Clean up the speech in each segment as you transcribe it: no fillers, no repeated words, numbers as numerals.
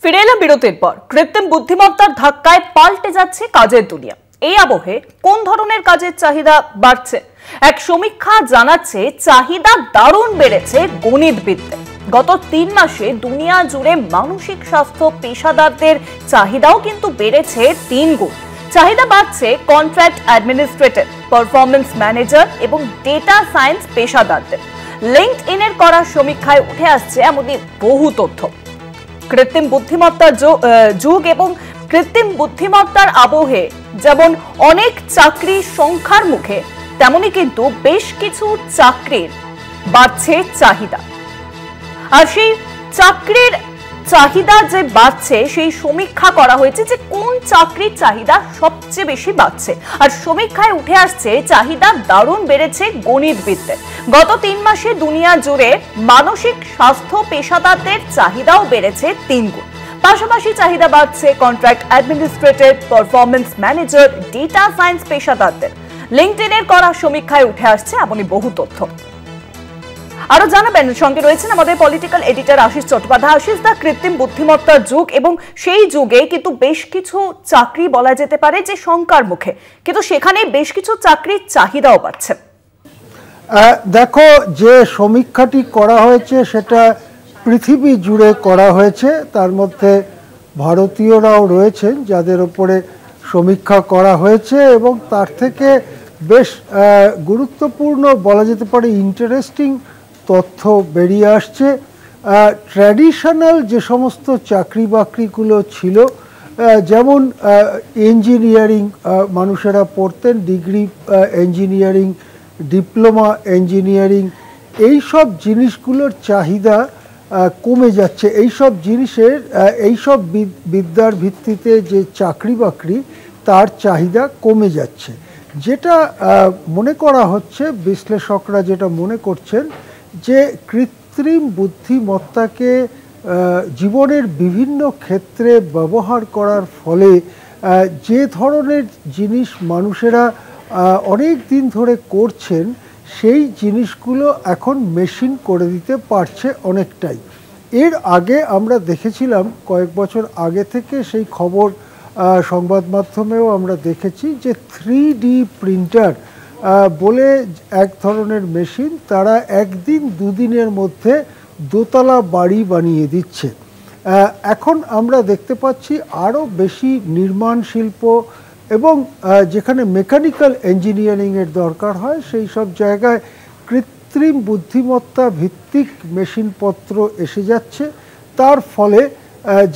ফিরে এলাম বিরতির পর। কৃত্রিম বুদ্ধিমত্তার ধাক্কায় পাল্টে যাচ্ছে কাজের দুনিয়া। এই আবহে কোন ধরনের কাজের চাহিদা বাড়ছে? এক সমীক্ষা জানাচ্ছে চাহিদা দারুণ বেড়েছে গণিতবিদদের। গত 3 মাসে দুনিয়া জুড়ে মানসিক স্বাস্থ্য পেশাদারদের চাহিদাও কিন্তু বেড়েছে 3 গুণ। চাহিদা বাড়ছে কন্ট্রাক্ট অ্যাডমিনিস্ট্রেটর, পারফরম্যান্স ম্যানেজার এবং ডেটা সায়েন্স পেশাদারদের। লিঙ্কডইন এর করা সমীক্ষায় উঠে আসছে এমনই বহু তথ্য। কৃত্রিম বুদ্ধিমত্তার যুগ এবং কৃত্রিম বুদ্ধিমত্তার আবহে যেমন অনেক চাকরি সংখ্যার মুখে, তেমনি কিন্তু বেশ কিছু চাকরির বাড়ছে চাহিদা। আর সেই চাকরির চাহিদা যে বাড়ছে, সেই সমীক্ষা করা হয়েছে যে কোন চাকরির চাহিদা সবচেয়ে বেশি বাড়ছে। আর সমীক্ষায় উঠে আসছে চাহিদা দারুণ বেড়েছে গণিতবিদদের। গত 3 মাসে দুনিয়া জুড়ে মানসিক স্বাস্থ্য পেশাদারদের চাহিদাও বেড়েছে 3 গুণ। পাশাপাশি চাহিদা বাড়ছে contract administrator, performance manager, data science পেশাদারদের। লিঙ্কডইন এর করা সমীক্ষায় উঠে আসছে এমনই বহু তথ্য। আরো জানাবেন, সঙ্গে রয়েছেন আমাদের পলিটিক্যাল এডিটর আশিস চট্টোপাধ্যায়। আশিস, দা কৃত্রিম বুদ্ধিমত্তার যুগ এবং সেই যুগে কিন্তু বেশ কিছু চাকরি বলা যেতে পারে যে শঙ্কার মুখে, কিন্তু সেখানে বেশ কিছু চাকরির চাহিদাও বাড়ছে। দেখো, যে সমীক্ষাটি করা হয়েছে সেটা পৃথিবী জুড়ে করা হয়েছে। তার মধ্যে ভারতীয়রাও রয়েছেন যাদের উপরে সমীক্ষা করা হয়েছে, এবং তার থেকে বেশ গুরুত্বপূর্ণ বলা যেতে পারে ইন্টারেস্টিং তথ্য বেরিয়ে আসছে। ট্র্যাডিশনাল যে সমস্ত চাকরি বাকরিগুলো ছিল, যেমন ইঞ্জিনিয়ারিং মানুষেরা পড়তেন, ডিগ্রি ইঞ্জিনিয়ারিং, ডিপ্লোমা ইঞ্জিনিয়ারিং, এই সব জিনিসগুলোর চাহিদা কমে যাচ্ছে। এইসব জিনিসের এইসব বিদ্যার ভিত্তিতে যে চাকরি বাকরি, তার চাহিদা কমে যাচ্ছে। যেটা মনে করা হচ্ছে, বিশ্লেষকরা যেটা মনে করছেন, যে কৃত্রিম বুদ্ধিমত্তাকে জীবনের বিভিন্ন ক্ষেত্রে ব্যবহার করার ফলে যে ধরনের জিনিস মানুষেরা অনেক দিন ধরে করছেন, সেই জিনিসগুলো এখন মেশিন করে দিতে পারছে অনেকটাই। এর আগে আমরা দেখেছিলাম, কয়েক বছর আগে থেকে সেই খবর সংবাদ মাধ্যমেও আমরা দেখেছি, যে 3D প্রিন্টার বলে এক ধরনের মেশিন, তারা একদিন দুদিনের মধ্যে দোতলা বাড়ি বানিয়ে দিচ্ছে। এখন আমরা দেখতে পাচ্ছি আরও বেশি নির্মাণ শিল্প এবং যেখানে মেকানিক্যাল ইঞ্জিনিয়ারিংয়ের দরকার হয়, সেই সব জায়গায় কৃত্রিম বুদ্ধিমত্তা ভিত্তিক মেশিনপত্র এসে যাচ্ছে। তার ফলে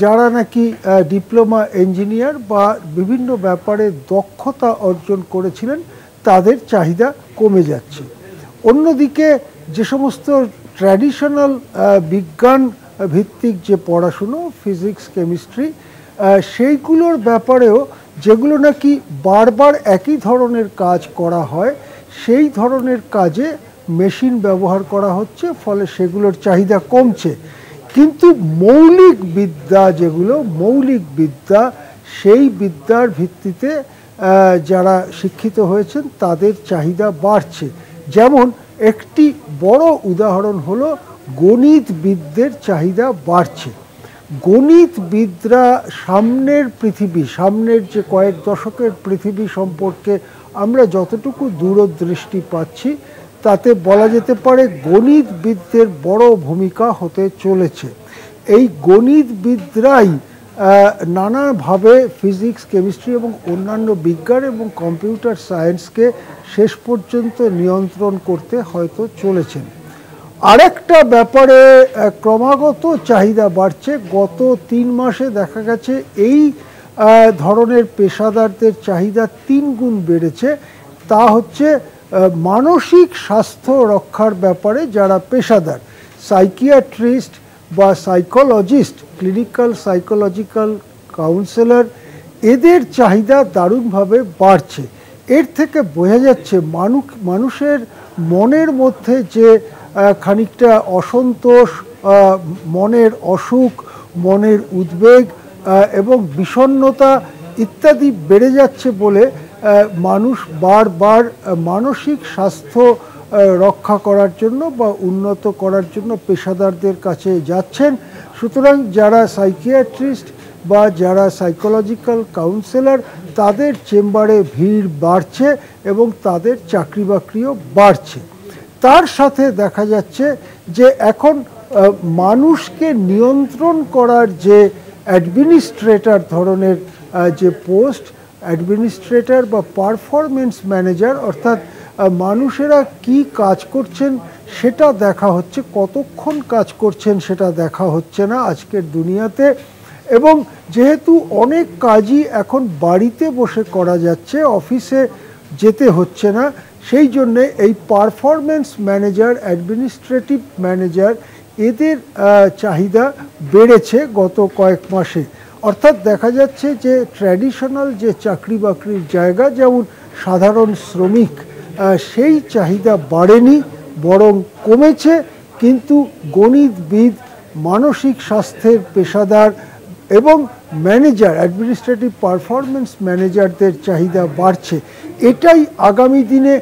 যারা নাকি ডিপ্লোমা ইঞ্জিনিয়ার বা বিভিন্ন ব্যাপারে দক্ষতা অর্জন করেছিলেন, তাদের চাহিদা কমে যাচ্ছে। অন্যদিকে যে সমস্ত ট্র্যাডিশনাল বিজ্ঞান ভিত্তিক যে পড়াশুনো, ফিজিক্স, কেমিস্ট্রি, সেইগুলোর ব্যাপারেও যেগুলো নাকি বারবার একই ধরনের কাজ করা হয়, সেই ধরনের কাজে মেশিন ব্যবহার করা হচ্ছে, ফলে সেগুলোর চাহিদা কমছে। কিন্তু মৌলিক বিদ্যা, যেগুলো মৌলিক বিদ্যা, সেই বিদ্যার ভিত্তিতে যারা শিক্ষিত হয়েছেন তাদের চাহিদা বাড়ছে। যেমন একটি বড় উদাহরণ হলো গণিতবিদদের চাহিদা বাড়ছে। গণিতবিদরা সামনের পৃথিবী, সামনের যে কয়েক দশকের পৃথিবী সম্পর্কে আমরা যতটুকু দূরদৃষ্টি পাচ্ছি, তাতে বলা যেতে পারে গণিতবিদদের বড় ভূমিকা হতে চলেছে। এই গণিতবিদরাই নানাভাবে ফিজিক্স, কেমিস্ট্রি এবং অন্যান্য বিজ্ঞান এবং কম্পিউটার সায়েন্সকে শেষ পর্যন্ত নিয়ন্ত্রণ করতে হয়তো চলেছেন। আরেকটা ব্যাপারে ক্রমাগত চাহিদা বাড়ছে। গত 3 মাসে দেখা গেছে এই ধরনের পেশাদারদের চাহিদা 3 গুণ বেড়েছে। তা হচ্ছে মানসিক স্বাস্থ্য রক্ষার ব্যাপারে যারা পেশাদার, সাইকিয়াট্রিস্ট বা সাইকোলজিস্ট, ক্লিনিক্যাল সাইকোলজিক্যাল কাউন্সেলর, এদের চাহিদা দারুণভাবে বাড়ছে। এর থেকে বোঝা যাচ্ছে মানুষের মনের মধ্যে যে খানিকটা অসন্তোষ, মনের অসুখ, মনের উদ্বেগ এবং বিষণ্ণতা ইত্যাদি বেড়ে যাচ্ছে বলে মানুষ বারবার মানসিক স্বাস্থ্য রক্ষা করার জন্য বা উন্নত করার জন্য পেশাদারদের কাছে যাচ্ছেন। সুতরাং যারা সাইকিয়াট্রিস্ট বা যারা সাইকোলজিক্যাল কাউন্সেলর তাদের চেম্বারে ভিড় বাড়ছে এবং তাদের চাকরি বাকরিও বাড়ছে। তার সাথে দেখা যাচ্ছে যে এখন মানুষকে নিয়ন্ত্রণ করার যে অ্যাডমিনিস্ট্রেটর ধরনের যে পোস্ট, অ্যাডমিনিস্ট্রেটর বা পারফরমেন্স ম্যানেজার, অর্থাৎ মানুষেরা কি কাজ করছেন সেটা দেখা হচ্ছে, কতক্ষণ কাজ করছেন সেটা দেখা হচ্ছে না আজকের দুনিয়াতে। এবং যেহেতু অনেক কাজই এখন বাড়িতে বসে করা যাচ্ছে, অফিসে যেতে হচ্ছে না, সেই জন্যে এই পারফরমেন্স ম্যানেজার, অ্যাডমিনিস্ট্রেটিভ ম্যানেজার এদের চাহিদা বেড়েছে গত কয়েক মাসে। অর্থাৎ দেখা যাচ্ছে যে ট্র্যাডিশনাল যে চাকরি বাকরির জায়গা, যেমন সাধারণ শ্রমিক, সেই চাহিদা বাড়েনি, বরং কমেছে। কিন্তু গণিতবিদ, মানসিক স্বাস্থ্যের পেশাদার এবং ম্যানেজার, অ্যাডমিনিস্ট্রেটিভ পারফরমেন্স ম্যানেজারদের চাহিদা বাড়ছে। এটাই আগামী দিনে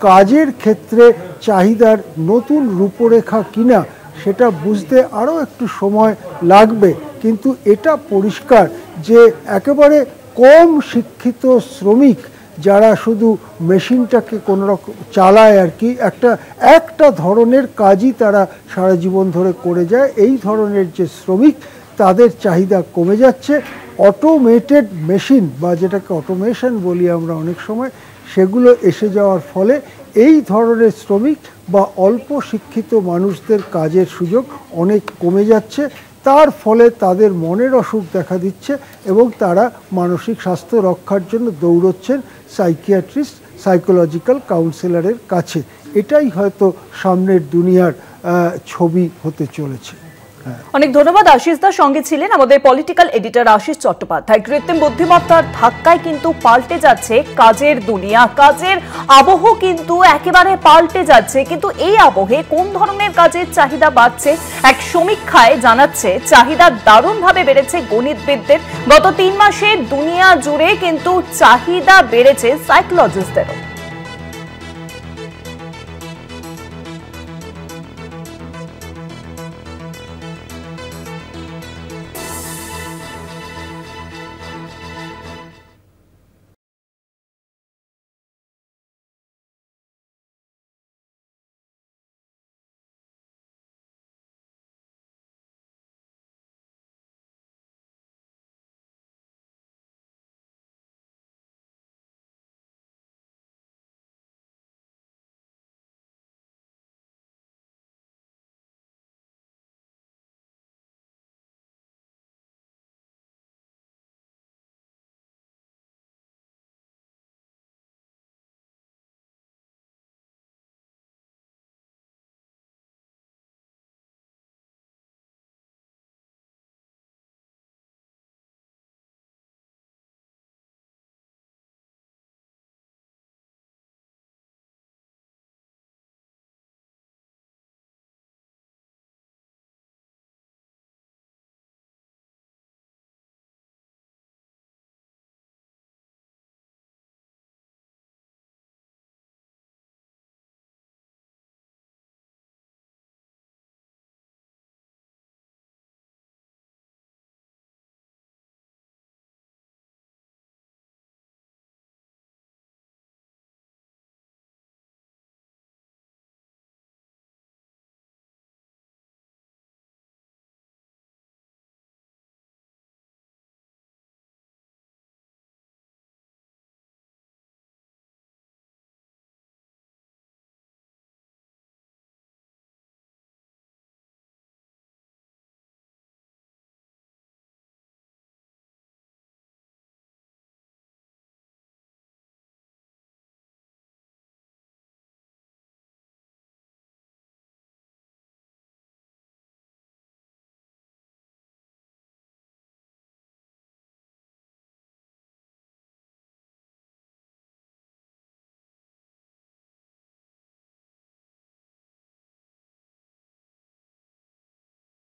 কাজের ক্ষেত্রে চাহিদার নতুন রূপরেখা কিনা সেটা বুঝতে আরও একটু সময় লাগবে। কিন্তু এটা পরিষ্কার যে একেবারে কম শিক্ষিত শ্রমিক যারা শুধু মেশিনটাকে কোনো রকম চালায় আর কি, একটা ধরনের কাজই তারা সারা জীবন ধরে করে যায়, এই ধরনের যে শ্রমিক তাদের চাহিদা কমে যাচ্ছে। অটোমেটেড মেশিন বা যেটাকে অটোমেশন বলি আমরা অনেক সময়, সেগুলো এসে যাওয়ার ফলে এই ধরনের শ্রমিক বা অল্প শিক্ষিত মানুষদের কাজের সুযোগ অনেক কমে যাচ্ছে। তার ফলে তাদের মনের অসুখ দেখা দিচ্ছে এবং তারা মানসিক স্বাস্থ্য রক্ষার জন্য দৌড়চ্ছেন সাইকিয়াট্রিস্ট, সাইকোলজিক্যাল কাউন্সিলরের কাছে। এটাই হয়তো সামনের দুনিয়ার ছবি হতে চলেছে। অনেক ধন্যবাদ আশিস দা। সঙ্গে ছিলেন আমাদের পলিটিক্যাল এডিটর আশিস চট্টোপাধ্যায়। কৃত্রিম বুদ্ধিমত্তার ধাক্কায় কিন্তু পাল্টে যাচ্ছে কাজের দুনিয়া, কাজের আবহ কিন্তু একেবারে পাল্টে যাচ্ছে। কিন্তু এই আবহে কোন ধরনের কাজের চাহিদা বাড়ছে? এক সমীক্ষায় জানাচ্ছে চাহিদা দারুণভাবে বেড়েছে গণিতবিদদের। গত 3 মাসে দুনিয়া জুড়ে কিন্তু চাহিদা বেড়েছে সাইকোলজিস্টদেরও।